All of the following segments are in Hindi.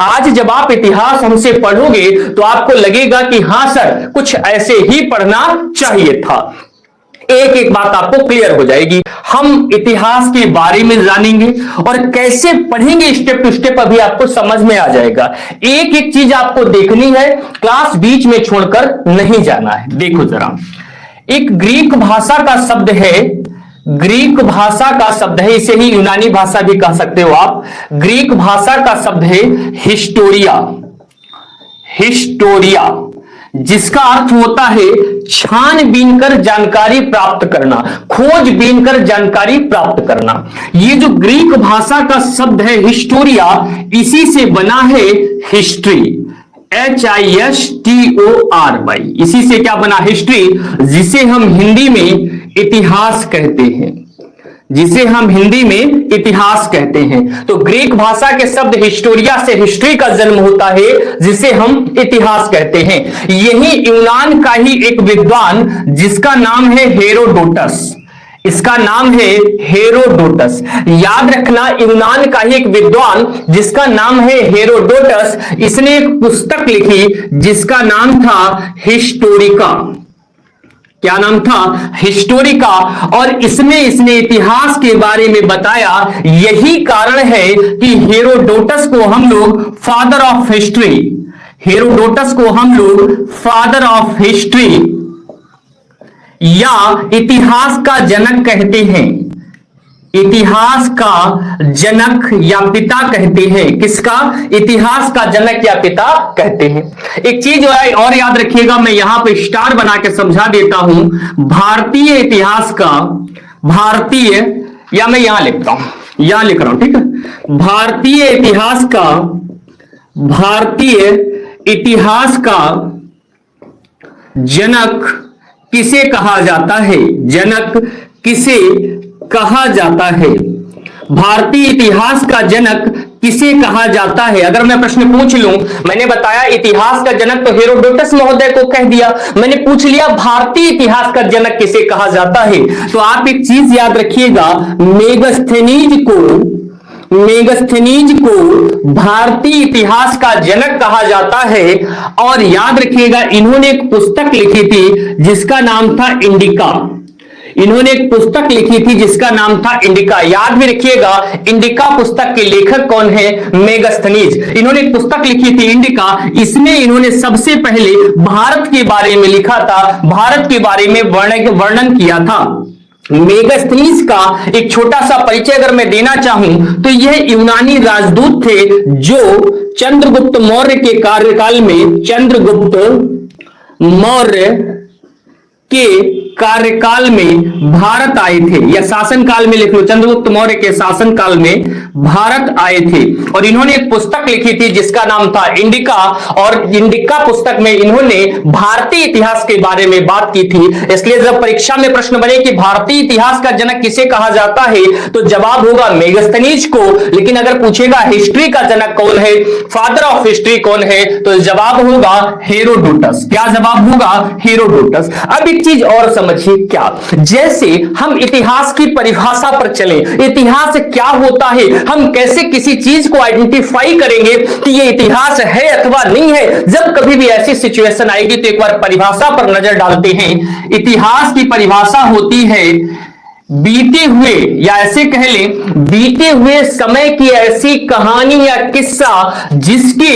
आज जब आप इतिहास हमसे पढ़ोगे तो आपको लगेगा कि हां सर, कुछ ऐसे ही पढ़ना चाहिए था। एक एक बात आपको क्लियर हो जाएगी। हम इतिहास के बारे में जानेंगे और कैसे पढ़ेंगे, स्टेप टू स्टेप अभी आपको समझ में आ जाएगा। एक एक चीज आपको देखनी है, क्लास बीच में छोड़कर नहीं जाना है। देखो जरा, एक ग्रीक भाषा का शब्द है, ग्रीक भाषा का शब्द है, इसे ही यूनानी भाषा भी कह सकते हो आप। ग्रीक भाषा का शब्द है हिस्टोरिया, हिस्टोरिया, जिसका अर्थ होता है छानबीन कर जानकारी प्राप्त करना, खोजबीन कर जानकारी प्राप्त करना। ये जो ग्रीक भाषा का शब्द है हिस्टोरिया, इसी से बना है हिस्ट्री, HISTORY, इसी से क्या बना? हिस्ट्री, जिसे हम हिंदी में इतिहास कहते हैं, जिसे हम हिंदी में इतिहास कहते हैं। तो ग्रीक भाषा के शब्द हिस्टोरिया से हिस्ट्री का जन्म होता है, जिसे हम इतिहास कहते हैं। यही यूनान का ही एक विद्वान जिसका नाम है हेरोडोटस, इसका नाम है हेरोडोटस। याद रखना, यूनान का ही एक विद्वान जिसका नाम है हेरोडोटस, इसने एक पुस्तक लिखी जिसका नाम था हिस्टोरिका। क्या नाम था? हिस्टोरिका। और इसमें इसने इतिहास के बारे में बताया। यही कारण है कि हेरोडोटस को हम लोग फादर ऑफ हिस्ट्री, हेरोडोटस को हम लोग फादर ऑफ हिस्ट्री या इतिहास का जनक कहते हैं, इतिहास का जनक या पिता कहते हैं। किसका? इतिहास का जनक या पिता कहते हैं। एक चीज और याद रखिएगा, मैं यहां पे स्टार बना के समझा देता हूं। भारतीय इतिहास का, भारतीय, या मैं यहां लिखता हूं, यहां लिख रहा हूं, ठीक है। भारतीय इतिहास का, भारतीय इतिहास का जनक किसे कहा जाता है? जनक किसे कहा जाता है? भारतीय इतिहास का जनक किसे कहा जाता है? अगर मैं प्रश्न पूछ लूं, मैंने बताया इतिहास का जनक तो हेरोडोटस महोदय को कह दिया, मैंने पूछ लिया भारतीय इतिहास का जनक किसे कहा जाता है, तो आप एक चीज याद रखिएगा, मेगस्थनीज को, मेगस्थनीज को भारतीय इतिहास का जनक कहा जाता है। और याद रखिएगा, इन्होंने एक पुस्तक लिखी थी जिसका नाम था इंडिका, इन्होंने एक पुस्तक लिखी थी जिसका नाम था इंडिका। याद भी रखिएगा, इंडिका पुस्तक के लेखक कौन है? मेगस्थनीज। इन्होंने एक पुस्तक लिखी थी इंडिका, इसमें इन्होंने सबसे पहले भारत के बारे में लिखा था, भारत के बारे में वर्णन किया था। मेगस्थनीज का एक छोटा सा परिचय अगर मैं देना चाहूं तो यह यूनानी राजदूत थे जो चंद्रगुप्त मौर्य के कार्यकाल में, चंद्रगुप्त मौर्य के कार्यकाल में भारत आए थे, या शासनकाल में लिख लो, चंद्रगुप्त मौर्य के शासनकाल में भारत आए थे। और इन्होंने एक पुस्तक लिखी थी जिसका नाम था इंडिका, और इंडिका पुस्तक में इन्होंने भारतीय इतिहास के बारे में बात की थी। इसलिए जब परीक्षा में प्रश्न बने कि भारतीय इतिहास का जनक किसे कहा जाता है, तो जवाब होगा मेगस्थनीज को। लेकिन अगर पूछेगा हिस्ट्री का जनक कौन है, फादर ऑफ हिस्ट्री कौन है, तो जवाब होगा हेरोडोटस। क्या जवाब होगा? हेरोडोटस। अब एक चीज और समझिए, क्या जैसे हम इतिहास की परिभाषा पर चलें, इतिहास क्या होता है, हम कैसे किसी चीज को आइडेंटिफाई करेंगे कि ये इतिहास है अथवा नहीं है। जब कभी भी ऐसी सिचुएशन आएगी तो एक बार परिभाषा पर नजर डालते हैं। इतिहास की परिभाषा होती है बीते हुए, या ऐसे कह लें बीते हुए समय की ऐसी कहानी या किस्सा जिसके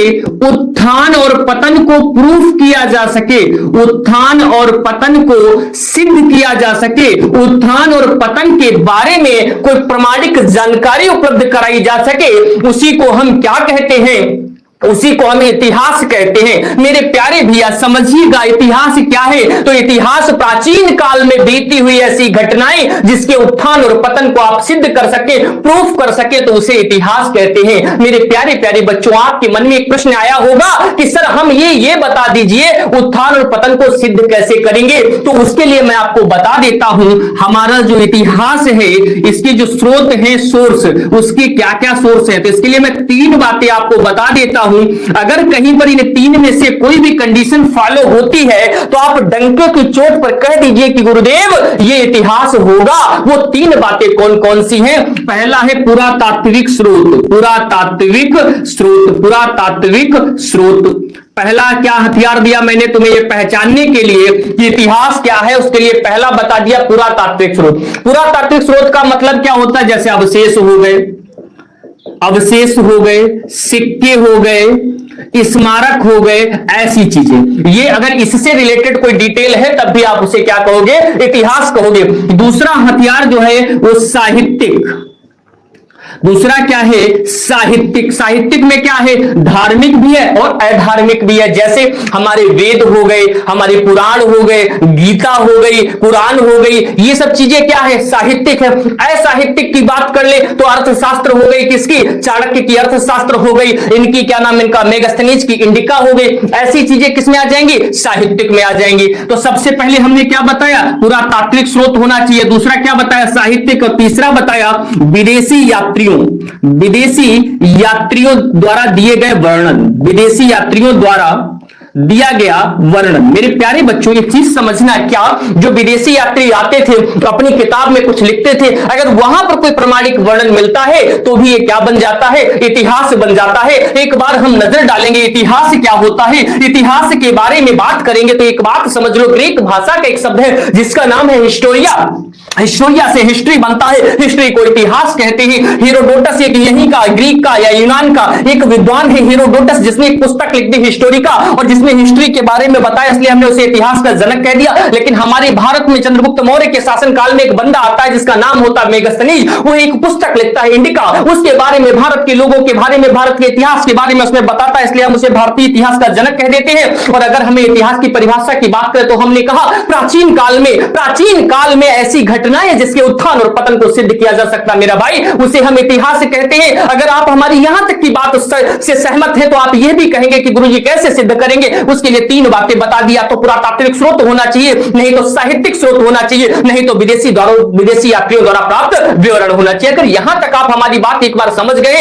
उत्थान और पतन को प्रूफ किया जा सके, उत्थान और पतन को सिद्ध किया जा सके, उत्थान और पतन के बारे में कोई प्रमाणिक जानकारी उपलब्ध कराई जा सके, उसी को हम क्या कहते हैं? उसी को हम इतिहास कहते हैं। मेरे प्यारे भैया समझिएगा, इतिहास क्या है? तो इतिहास प्राचीन काल में बीती हुई ऐसी घटनाएं जिसके उत्थान और पतन को आप सिद्ध कर सके, प्रूफ कर सके, तो उसे इतिहास कहते हैं। मेरे प्यारे प्यारे बच्चों, आपके मन में एक प्रश्न आया होगा कि सर हम ये बता दीजिए उत्थान और पतन को सिद्ध कैसे करेंगे। तो उसके लिए मैं आपको बता देता हूं, हमारा जो इतिहास है इसके जो स्रोत हैं, सोर्स, उसके क्या क्या सोर्स है, तो इसके लिए मैं 3 बातें आपको बता देता हूं। हूं, अगर कहीं पर इन तीन में से कोई भी कंडीशन फॉलो होती है तो आप डंके की चोट पर कह दीजिए कि गुरुदेव ये इतिहास होगा। वो तीन बातें कौन कौन सी हैं? पहला है पुरातात्विक स्रोत, पुरातात्विक स्रोत, पुरातात्विक स्रोत। पहला क्या हथियार दिया मैंने तुम्हें ये पहचानने के लिए कि इतिहास क्या है, उसके लिए पहला बता दिया पुरातात्विक स्रोत। पुरातात्विक स्रोत का मतलब क्या होता है? जैसे अवशेष हो गए, अवशेष हो गए, सिक्के हो गए, स्मारक हो गए, ऐसी चीजें। ये अगर इससे रिलेटेड कोई डिटेल है तब भी आप उसे क्या कहोगे? इतिहास कहोगे। दूसरा हथियार जो है वो साहित्यिक। दूसरा क्या है? साहित्यिक। साहित्यिक में क्या है? धार्मिक भी है और अधार्मिक भी है। जैसे हमारे वेद हो गए, हमारे पुराण हो गए, गीता हो गई, कुरान हो गई, ये सब चीजें क्या है? साहित्यिक है। असाहित्यिक की बात कर ले तो अर्थशास्त्र हो गई, किसकी? चाणक्य की अर्थशास्त्र हो गई, इनकी क्या नाम, इनका मेगास्थनीज की इंडिका हो गई। ऐसी चीजें किसमें आ जाएंगी? साहित्यिक में आ जाएंगी। तो सबसे पहले हमने क्या बताया? पुरातात्विक स्रोत होना चाहिए। दूसरा क्या बताया? साहित्यिक। और तीसरा बताया विदेशी यात्रियों, विदेशी यात्रियों द्वारा दिए गए वर्णन, विदेशी यात्रियों द्वारा दिया गया वर्णन। मेरे प्यारे बच्चों ये चीज समझना, क्या जो विदेशी यात्री आते थे तो अपनी किताब में कुछ लिखते थे, अगर वहां पर कोई प्रमाणिक वर्णन मिलता है तो भी ये क्या बन जाता है? इतिहास बन जाता है। एक बार हम नजर डालेंगे इतिहास क्या होता है, इतिहास के बारे में बात करेंगे तो एक बात समझ लो, ग्रीक भाषा का एक शब्द है जिसका नाम है हिस्टोरिया। हिस्टोरिया से हिस्ट्री बनता है, हिस्ट्री को इतिहास कहते हैं। हेरोडोटस एक यहीं का, ग्रीक का या यूनान का एक विद्वान है हेरोडोटस, जिसने एक पुस्तक लिख दी हिस्टोरी का और जिसमें हिस्ट्री के बारे में बताया, इसलिए हमने उसे इतिहास का जनक कह दिया। लेकिन हमारे भारत में चंद्रगुप्त मौर्य के शासनकाल में एक बंदा आता है जिसका नाम होता है मेगास्थनीज। वो एक पुस्तक लिखता है इंडिका, उसके बारे में, भारत के लोगों के बारे में, भारत के इतिहास के बारे में उसमें बताता है, इसलिए हम उसे भारतीय इतिहास का जनक कह देते हैं। और अगर हमें इतिहास की परिभाषा की बात करें तो हमने कहा प्राचीन काल में ऐसी घटनाएं जिसके उत्थान और पतन को सिद्ध किया जा सकता, मेरा भाई, उसे हम इतिहास कहते हैं। अगर आप हमारी यहां तक की बात से सहमत है तो आप यह भी कहेंगे कि गुरुजी कैसे सिद्ध करेंगे? उसके लिए तीन बातें बता दिया। तो पुरातात्विक स्रोत होना चाहिए, नहीं तो साहित्यिक स्रोत होना चाहिए, नहीं तो विदेशी यात्रियों द्वारा प्राप्त विवरण होना चाहिए। अगर यहां तक आप हमारी बात एक बार समझ गए